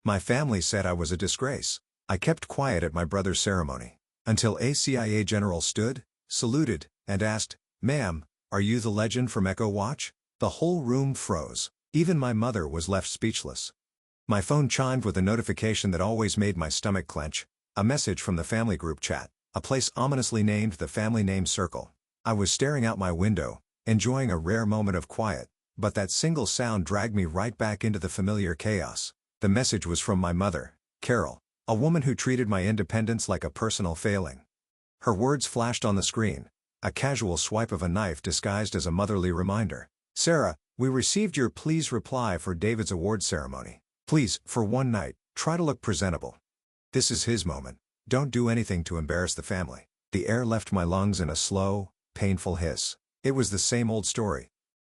My family said I was a disgrace. I kept quiet at my brother's ceremony. Until a CIA general stood, saluted, and asked, "Ma'am, are you the legend from Echo Watch?" The whole room froze. Even my mother was left speechless. My phone chimed with a notification that always made my stomach clench. A message from the family group chat, a place ominously named the family name circle. I was staring out my window, enjoying a rare moment of quiet, but that single sound dragged me right back into the familiar chaos. The message was from my mother, Carol, a woman who treated my independence like a personal failing. Her words flashed on the screen, a casual swipe of a knife disguised as a motherly reminder. "Sarah, we received your please reply for David's award ceremony. Please, for one night, try to look presentable. This is his moment. Don't do anything to embarrass the family." The air left my lungs in a slow, painful hiss. It was the same old story.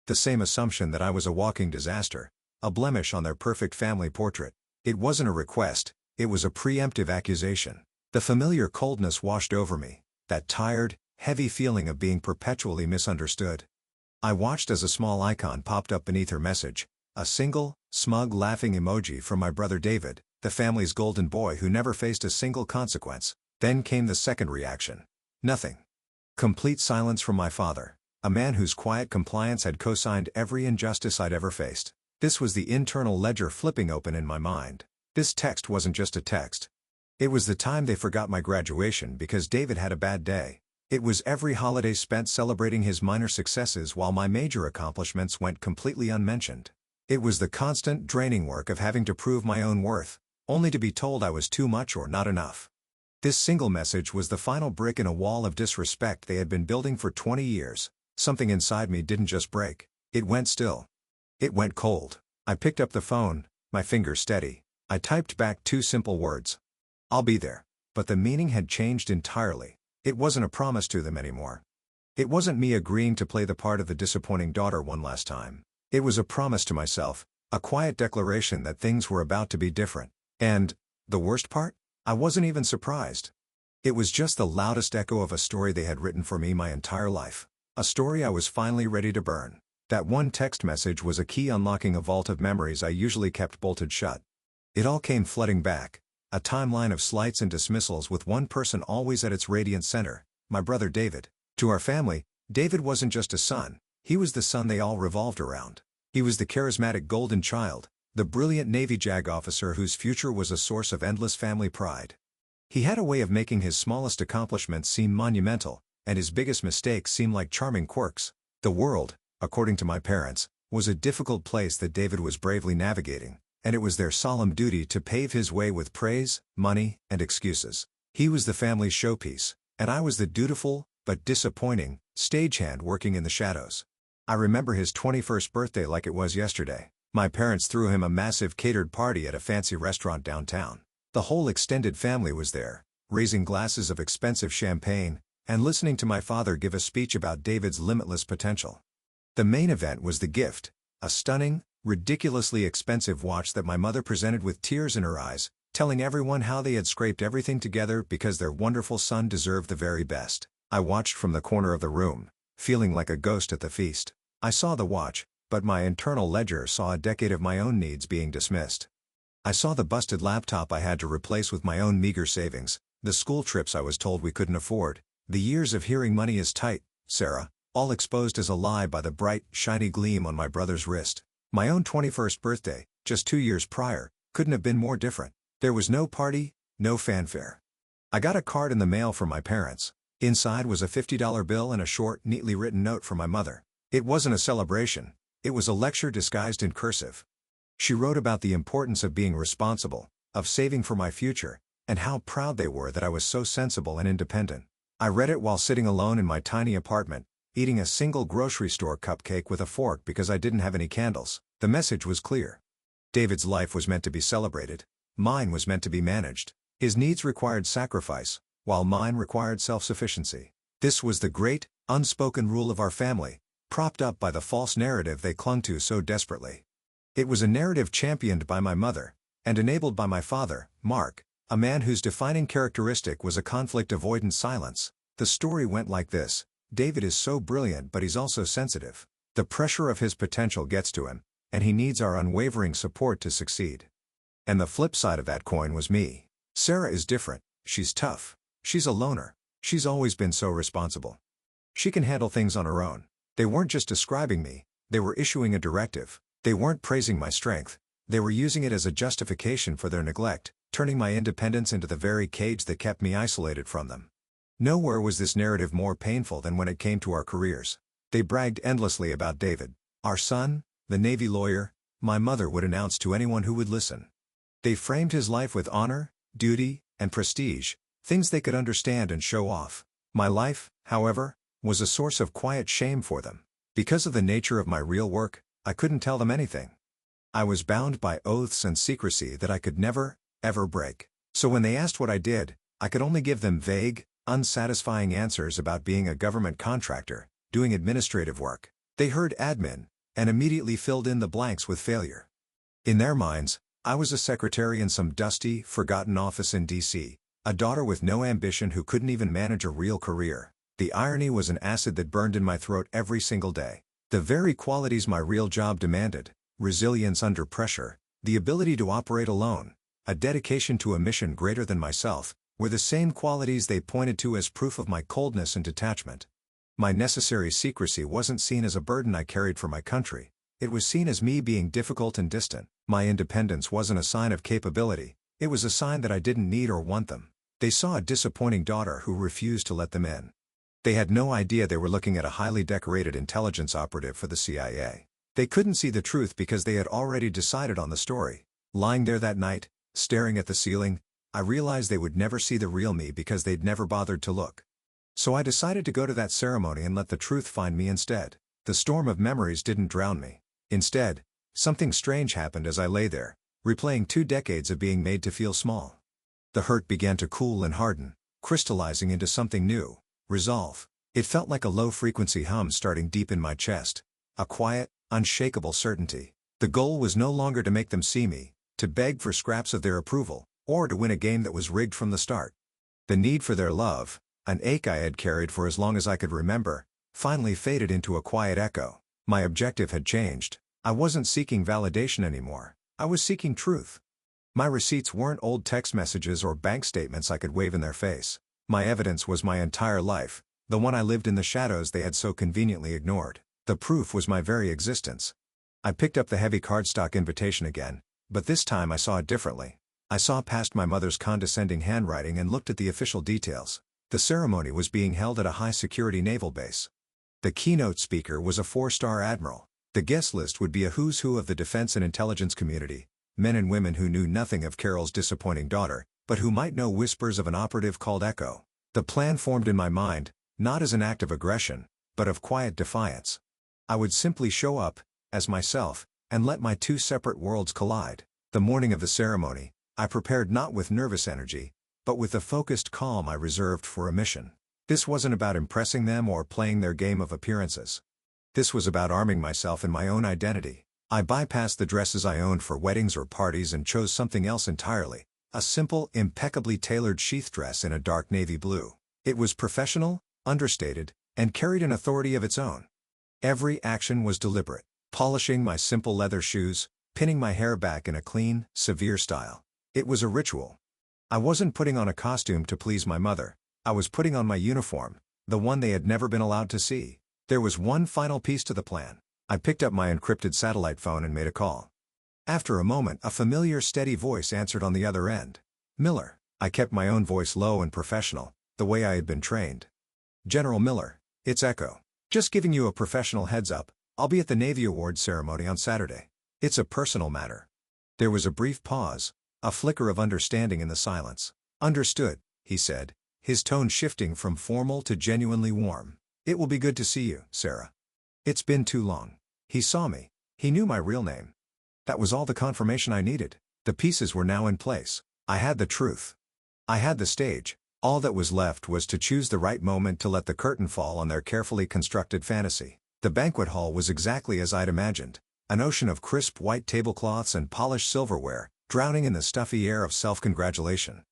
The same assumption that I was a walking disaster, a blemish on their perfect family portrait. It wasn't a request, it was a preemptive accusation. The familiar coldness washed over me, that tired, heavy feeling of being perpetually misunderstood. I watched as a small icon popped up beneath her message, a single, smug laughing emoji from my brother David, the family's golden boy who never faced a single consequence. Then came the second reaction. Nothing. Complete silence from my father, a man whose quiet compliance had co-signed every injustice I'd ever faced. This was the internal ledger flipping open in my mind. This text wasn't just a text. It was the time they forgot my graduation because David had a bad day. It was every holiday spent celebrating his minor successes while my major accomplishments went completely unmentioned. It was the constant draining work of having to prove my own worth, only to be told I was too much or not enough. This single message was the final brick in a wall of disrespect they had been building for 20 years. Something inside me didn't just break, it went still. It went cold. I picked up the phone, my fingers steady. I typed back 2 simple words. "I'll be there." But the meaning had changed entirely. It wasn't a promise to them anymore. It wasn't me agreeing to play the part of the disappointing daughter one last time. It was a promise to myself, a quiet declaration that things were about to be different. And, the worst part? I wasn't even surprised. It was just the loudest echo of a story they had written for me my entire life. A story I was finally ready to burn. That one text message was a key unlocking a vault of memories I usually kept bolted shut. It all came flooding back, a timeline of slights and dismissals with one person always at its radiant center, my brother David. To our family, David wasn't just a son, he was the son they all revolved around. He was the charismatic golden child, the brilliant Navy JAG officer whose future was a source of endless family pride. He had a way of making his smallest accomplishments seem monumental, and his biggest mistakes seem like charming quirks. The world, according to my parents, was a difficult place that David was bravely navigating, and it was their solemn duty to pave his way with praise, money, and excuses. He was the family's showpiece, and I was the dutiful, but disappointing, stagehand working in the shadows. I remember his 21st birthday like it was yesterday. My parents threw him a massive catered party at a fancy restaurant downtown. The whole extended family was there, raising glasses of expensive champagne, and listening to my father give a speech about David's limitless potential. The main event was the gift, a stunning, ridiculously expensive watch that my mother presented with tears in her eyes, telling everyone how they had scraped everything together because their wonderful son deserved the very best. I watched from the corner of the room, feeling like a ghost at the feast. I saw the watch, but my internal ledger saw a decade of my own needs being dismissed. I saw the busted laptop I had to replace with my own meager savings, the school trips I was told we couldn't afford, the years of hearing money is tight, Sarah, all exposed as a lie by the bright, shiny gleam on my brother's wrist. My own 21st birthday, just 2 years prior, couldn't have been more different. There was no party, no fanfare. I got a card in the mail from my parents. Inside was a $50 bill and a short, neatly written note from my mother. It wasn't a celebration, it was a lecture disguised in cursive. She wrote about the importance of being responsible, of saving for my future, and how proud they were that I was so sensible and independent. I read it while sitting alone in my tiny apartment, eating a single grocery store cupcake with a fork because I didn't have any candles. The message was clear. David's life was meant to be celebrated. Mine was meant to be managed. His needs required sacrifice, while mine required self-sufficiency. This was the great, unspoken rule of our family, propped up by the false narrative they clung to so desperately. It was a narrative championed by my mother, and enabled by my father, Mark, a man whose defining characteristic was a conflict-avoidant silence. The story went like this: David is so brilliant but he's also sensitive. The pressure of his potential gets to him, and he needs our unwavering support to succeed. And the flip side of that coin was me. Sarah is different, she's tough. She's a loner. She's always been so responsible. She can handle things on her own. They weren't just describing me, they were issuing a directive. They weren't praising my strength. They were using it as a justification for their neglect, turning my independence into the very cage that kept me isolated from them. Nowhere was this narrative more painful than when it came to our careers. They bragged endlessly about David, our son, the Navy lawyer, my mother would announce to anyone who would listen. They framed his life with honor, duty, and prestige, things they could understand and show off. My life, however, was a source of quiet shame for them. Because of the nature of my real work, I couldn't tell them anything. I was bound by oaths and secrecy that I could never, ever break. So when they asked what I did, I could only give them vague, unsatisfying answers about being a government contractor, doing administrative work. They heard admin, and immediately filled in the blanks with failure. In their minds, I was a secretary in some dusty, forgotten office in D.C., a daughter with no ambition who couldn't even manage a real career. The irony was an acid that burned in my throat every single day. The very qualities my real job demanded, resilience under pressure, the ability to operate alone, a dedication to a mission greater than myself, were the same qualities they pointed to as proof of my coldness and detachment. My necessary secrecy wasn't seen as a burden I carried for my country. It was seen as me being difficult and distant. My independence wasn't a sign of capability, it was a sign that I didn't need or want them. They saw a disappointing daughter who refused to let them in. They had no idea they were looking at a highly decorated intelligence operative for the CIA. They couldn't see the truth because they had already decided on the story. Lying there that night, staring at the ceiling, I realized they would never see the real me because they'd never bothered to look. So I decided to go to that ceremony and let the truth find me instead. The storm of memories didn't drown me. Instead, something strange happened as I lay there, replaying 2 decades of being made to feel small. The hurt began to cool and harden, crystallizing into something new. Resolve. It felt like a low-frequency hum starting deep in my chest. A quiet, unshakable certainty. The goal was no longer to make them see me, to beg for scraps of their approval, or to win a game that was rigged from the start. The need for their love, an ache I had carried for as long as I could remember, finally faded into a quiet echo. My objective had changed. I wasn't seeking validation anymore. I was seeking truth. My receipts weren't old text messages or bank statements I could wave in their face. My evidence was my entire life, the one I lived in the shadows they had so conveniently ignored. The proof was my very existence. I picked up the heavy cardstock invitation again, but this time I saw it differently. I saw past my mother's condescending handwriting and looked at the official details. The ceremony was being held at a high-security naval base. The keynote speaker was a 4-star admiral. The guest list would be a who's who of the defense and intelligence community, men and women who knew nothing of Carol's disappointing daughter, but who might know whispers of an operative called Echo. The plan formed in my mind, not as an act of aggression, but of quiet defiance. I would simply show up, as myself, and let my 2 separate worlds collide. The morning of the ceremony, I prepared not with nervous energy, but with the focused calm I reserved for a mission. This wasn't about impressing them or playing their game of appearances. This was about arming myself in my own identity. I bypassed the dresses I owned for weddings or parties and chose something else entirely. A simple, impeccably tailored sheath dress in a dark navy blue. It was professional, understated, and carried an authority of its own. Every action was deliberate. Polishing my simple leather shoes, pinning my hair back in a clean, severe style. It was a ritual. I wasn't putting on a costume to please my mother. I was putting on my uniform, the one they had never been allowed to see. There was one final piece to the plan. I picked up my encrypted satellite phone and made a call. After a moment, a familiar, steady voice answered on the other end. Miller. I kept my own voice low and professional, the way I had been trained. General Miller, it's Echo. Just giving you a professional heads up, I'll be at the Navy Awards ceremony on Saturday. It's a personal matter. There was a brief pause, a flicker of understanding in the silence. Understood, he said, his tone shifting from formal to genuinely warm. It will be good to see you, Sarah. It's been too long. He saw me. He knew my real name. That was all the confirmation I needed. The pieces were now in place. I had the truth. I had the stage. All that was left was to choose the right moment to let the curtain fall on their carefully constructed fantasy. The banquet hall was exactly as I'd imagined. An ocean of crisp white tablecloths and polished silverware, drowning in the stuffy air of self-congratulation.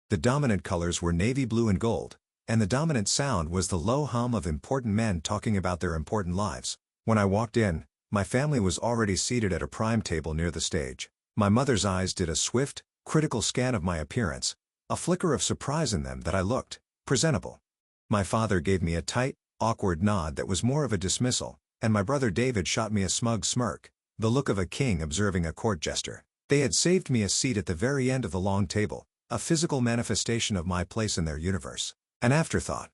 The dominant colors were navy blue and gold, and the dominant sound was the low hum of important men talking about their important lives. When I walked in, my family was already seated at a prime table near the stage. My mother's eyes did a swift, critical scan of my appearance, a flicker of surprise in them that I looked presentable. My father gave me a tight, awkward nod that was more of a dismissal, and my brother David shot me a smug smirk, the look of a king observing a court jester. They had saved me a seat at the very end of the long table, a physical manifestation of my place in their universe. An afterthought.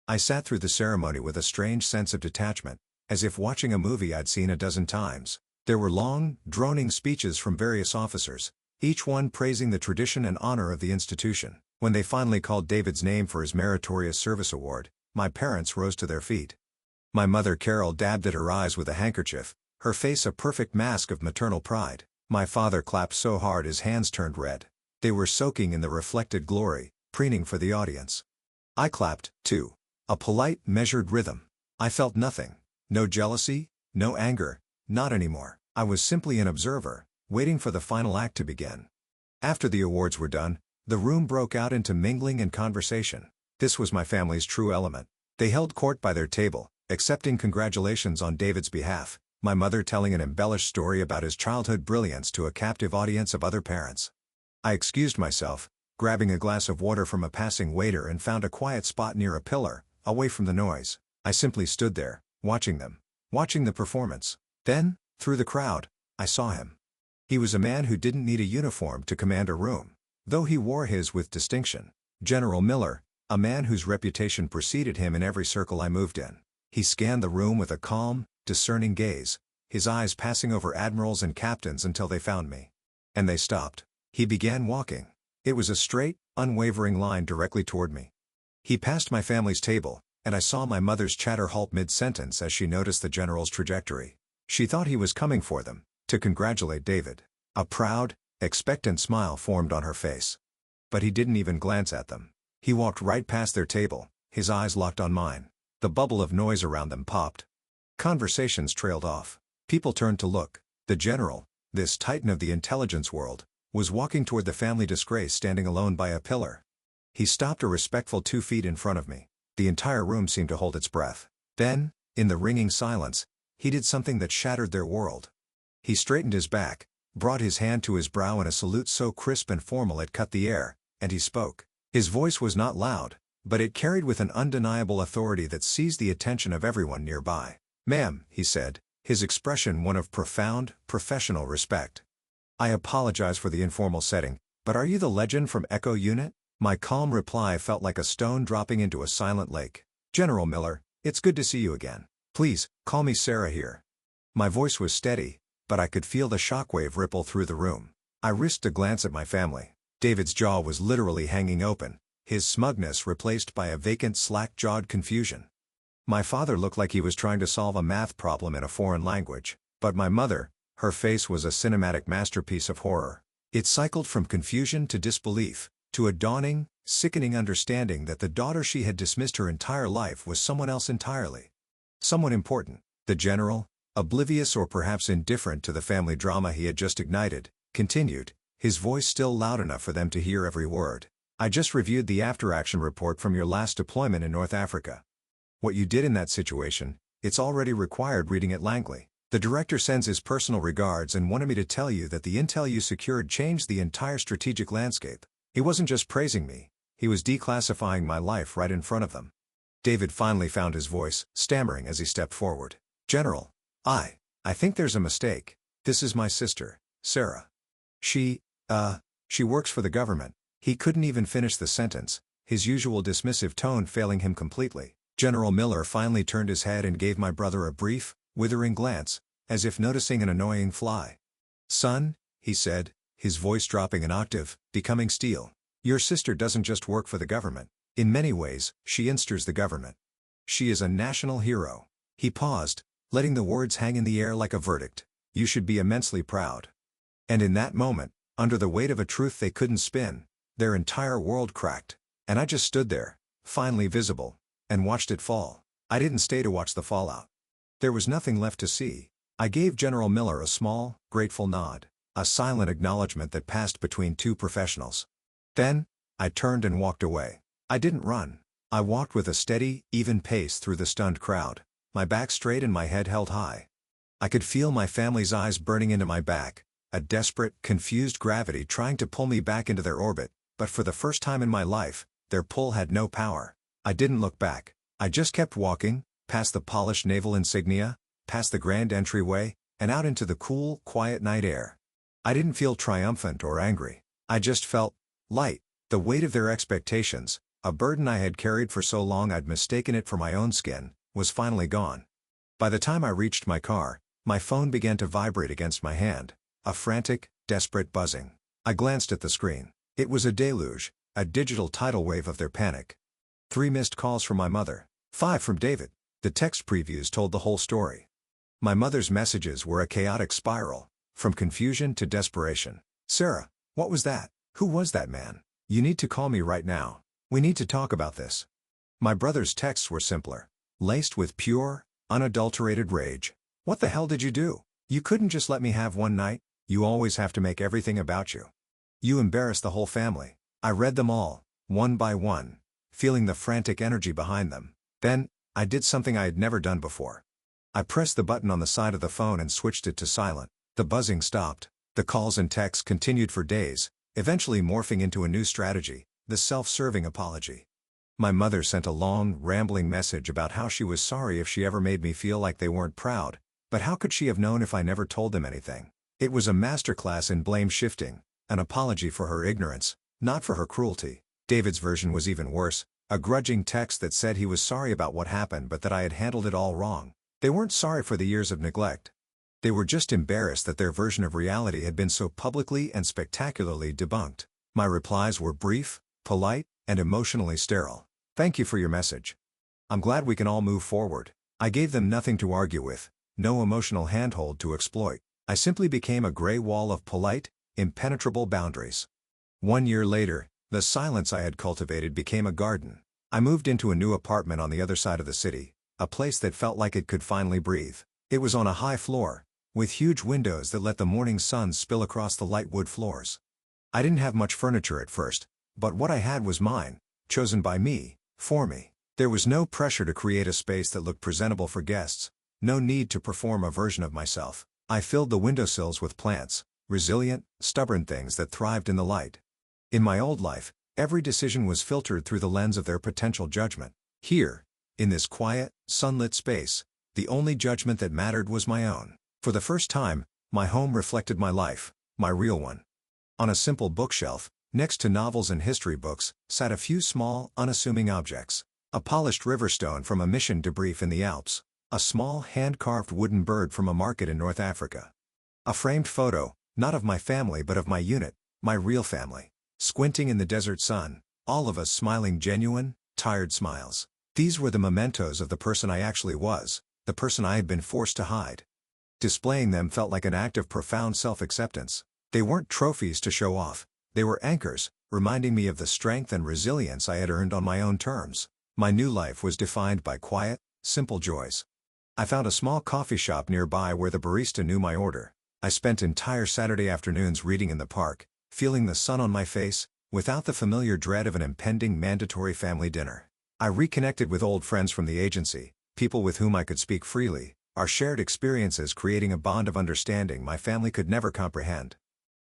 I sat through the ceremony with a strange sense of detachment, as if watching a movie I'd seen a dozen times. There were long, droning speeches from various officers, each one praising the tradition and honor of the institution. When they finally called David's name for his Meritorious Service Award, my parents rose to their feet. My mother Carol dabbed at her eyes with a handkerchief, her face a perfect mask of maternal pride. My father clapped so hard his hands turned red. They were soaking in the reflected glory, preening for the audience. I clapped, too. A polite, measured rhythm. I felt nothing. No jealousy, no anger, not anymore. I was simply an observer, waiting for the final act to begin. After the awards were done, the room broke out into mingling and conversation. This was my family's true element. They held court by their table, accepting congratulations on David's behalf, my mother telling an embellished story about his childhood brilliance to a captive audience of other parents. I excused myself, grabbing a glass of water from a passing waiter and found a quiet spot near a pillar, away from the noise. I simply stood there, watching them, watching the performance. Then, through the crowd, I saw him. He was a man who didn't need a uniform to command a room, though he wore his with distinction. General Miller, a man whose reputation preceded him in every circle I moved in. He scanned the room with a calm, discerning gaze, his eyes passing over admirals and captains until they found me. And they stopped. He began walking. It was a straight, unwavering line directly toward me. He passed my family's table, and I saw my mother's chatter halt mid-sentence as she noticed the general's trajectory. She thought he was coming for them, to congratulate David. A proud, expectant smile formed on her face. But he didn't even glance at them. He walked right past their table, his eyes locked on mine. The bubble of noise around them popped. Conversations trailed off. People turned to look. The general, this titan of the intelligence world, was walking toward the family Disgrace standing alone by a pillar. He stopped a respectful 2 feet in front of me. The entire room seemed to hold its breath. Then, in the ringing silence, he did something that shattered their world. He straightened his back, brought his hand to his brow in a salute so crisp and formal it cut the air, and he spoke. His voice was not loud, but it carried with an undeniable authority that seized the attention of everyone nearby. "Ma'am," he said, his expression one of profound, professional respect. "I apologize for the informal setting, but are you the legend from Echo Unit?" My calm reply felt like a stone dropping into a silent lake. "General Miller, it's good to see you again. Please, call me Sarah here." My voice was steady, but I could feel the shockwave ripple through the room. I risked a glance at my family. David's jaw was literally hanging open, his smugness replaced by a vacant slack-jawed confusion. My father looked like he was trying to solve a math problem in a foreign language, but my mother, her face was a cinematic masterpiece of horror. It cycled from confusion to disbelief, to a dawning, sickening understanding that the daughter she had dismissed her entire life was someone else entirely. Someone important. The general, oblivious or perhaps indifferent to the family drama he had just ignited, continued, his voice still loud enough for them to hear every word. "I just reviewed the after-action report from your last deployment in North Africa. What you did in that situation, it's already required reading at Langley. The director sends his personal regards and wanted me to tell you that the intel you secured changed the entire strategic landscape." He wasn't just praising me, he was declassifying my life right in front of them. David finally found his voice, stammering as he stepped forward. "General, I think there's a mistake. This is my sister, Sarah. She works for the government." He couldn't even finish the sentence, his usual dismissive tone failing him completely. General Miller finally turned his head and gave my brother a brief, withering glance, as if noticing an annoying fly. "Son," he said, his voice dropping an octave, becoming steel, "your sister doesn't just work for the government. In many ways, she instors the government. She is a national hero." He paused, letting the words hang in the air like a verdict. "You should be immensely proud." And in that moment, under the weight of a truth they couldn't spin, their entire world cracked. And I just stood there, finally visible, and watched it fall. I didn't stay to watch the fallout. There was nothing left to see. I gave General Miller a small, grateful nod, a silent acknowledgement that passed between two professionals. Then, I turned and walked away. I didn't run. I walked with a steady, even pace through the stunned crowd, my back straight and my head held high. I could feel my family's eyes burning into my back, a desperate, confused gravity trying to pull me back into their orbit, but for the first time in my life, their pull had no power. I didn't look back. I just kept walking, past the polished naval insignia, past the grand entryway, and out into the cool, quiet night air. I didn't feel triumphant or angry. I just felt light. The weight of their expectations, a burden I had carried for so long I'd mistaken it for my own skin, was finally gone. By the time I reached my car, my phone began to vibrate against my hand, a frantic, desperate buzzing. I glanced at the screen. It was a deluge, a digital tidal wave of their panic. 3 missed calls from my mother, 5 from David. The text previews told the whole story. My mother's messages were a chaotic spiral, from confusion to desperation. "Sarah, what was that? Who was that man? You need to call me right now. We need to talk about this." My brother's texts were simpler, laced with pure, unadulterated rage. "What the hell did you do? You couldn't just let me have one night. You always have to make everything about you. You embarrassed the whole family." I read them all, one by one, feeling the frantic energy behind them. Then, I did something I had never done before. I pressed the button on the side of the phone and switched it to silent. The buzzing stopped. The calls and texts continued for days, eventually morphing into a new strategy, the self-serving apology. My mother sent a long, rambling message about how she was sorry if she ever made me feel like they weren't proud, but how could she have known if I never told them anything? It was a masterclass in blame shifting, an apology for her ignorance, not for her cruelty. David's version was even worse, a grudging text that said he was sorry about what happened but that I had handled it all wrong. They weren't sorry for the years of neglect. They were just embarrassed that their version of reality had been so publicly and spectacularly debunked. My replies were brief, polite, and emotionally sterile. "Thank you for your message. I'm glad we can all move forward." I gave them nothing to argue with, no emotional handhold to exploit. I simply became a gray wall of polite, impenetrable boundaries. 1 year later, the silence I had cultivated became a garden. I moved into a new apartment on the other side of the city, a place that felt like it could finally breathe. It was on a high floor, with huge windows that let the morning sun spill across the light wood floors. I didn't have much furniture at first, but what I had was mine, chosen by me, for me. There was no pressure to create a space that looked presentable for guests, no need to perform a version of myself. I filled the windowsills with plants, resilient, stubborn things that thrived in the light. In my old life, every decision was filtered through the lens of their potential judgment. Here, in this quiet, sunlit space, the only judgment that mattered was my own. For the first time, my home reflected my life, my real one. On a simple bookshelf, next to novels and history books, sat a few small, unassuming objects. A polished riverstone from a mission debrief in the Alps, a small hand-carved wooden bird from a market in North Africa. A framed photo, not of my family but of my unit, my real family. Squinting in the desert sun, all of us smiling genuine, tired smiles. These were the mementos of the person I actually was, the person I had been forced to hide. Displaying them felt like an act of profound self-acceptance. They weren't trophies to show off, they were anchors, reminding me of the strength and resilience I had earned on my own terms. My new life was defined by quiet, simple joys. I found a small coffee shop nearby where the barista knew my order. I spent entire Saturday afternoons reading in the park, feeling the sun on my face, without the familiar dread of an impending mandatory family dinner. I reconnected with old friends from the agency, people with whom I could speak freely, our shared experiences creating a bond of understanding my family could never comprehend.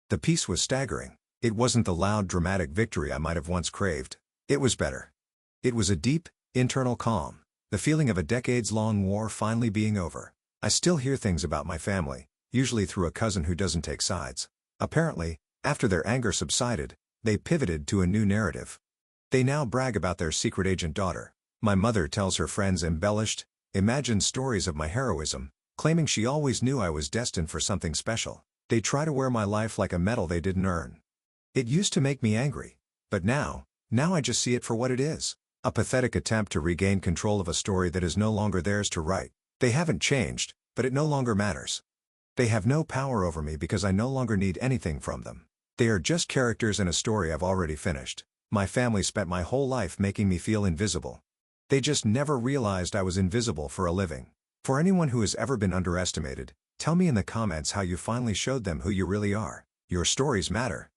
The peace was staggering. It wasn't the loud dramatic victory I might have once craved. It was better. It was a deep, internal calm, the feeling of a decades-long war finally being over. I still hear things about my family, usually through a cousin who doesn't take sides. Apparently, after their anger subsided, they pivoted to a new narrative. They now brag about their secret agent daughter. My mother tells her friends embellished, imagined stories of my heroism, claiming she always knew I was destined for something special. They try to wear my life like a medal they didn't earn. It used to make me angry, but now I just see it for what it is. A pathetic attempt to regain control of a story that is no longer theirs to write. They haven't changed, but it no longer matters. They have no power over me because I no longer need anything from them. They are just characters in a story I've already finished. My family spent my whole life making me feel invisible. They just never realized I was invisible for a living. For anyone who has ever been underestimated, tell me in the comments how you finally showed them who you really are. Your stories matter.